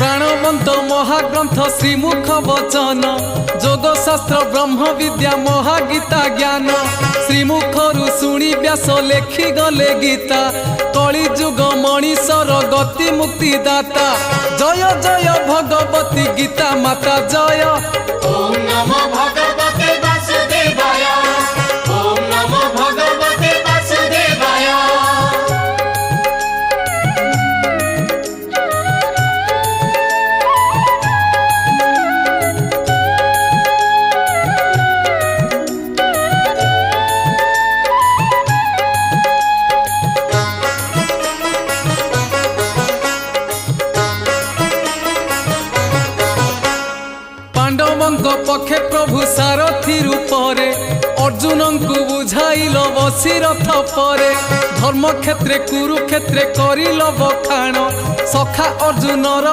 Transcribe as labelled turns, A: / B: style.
A: प्राणवंत महाग्रंथ श्रीमुख वचन जोगशास्त्र ब्रह्म विद्या महागीता ज्ञान श्रीमुखरु शुणी व्यास लेखि गले गीता कली जुग मणिषर गति मुक्ति दाता जय जय भगवती गीता माता जय।
B: ओम नमो भगवते वासुदेवाय ओम नमो भगवते वासुदेवाय।
A: पक्षे प्रभु सारथी रूपरे अर्जुन को बुझाइल बसी रथ परे धर्म क्षेत्रे कुरुक्षेत्रे करिल बखाण सखा अर्जुनर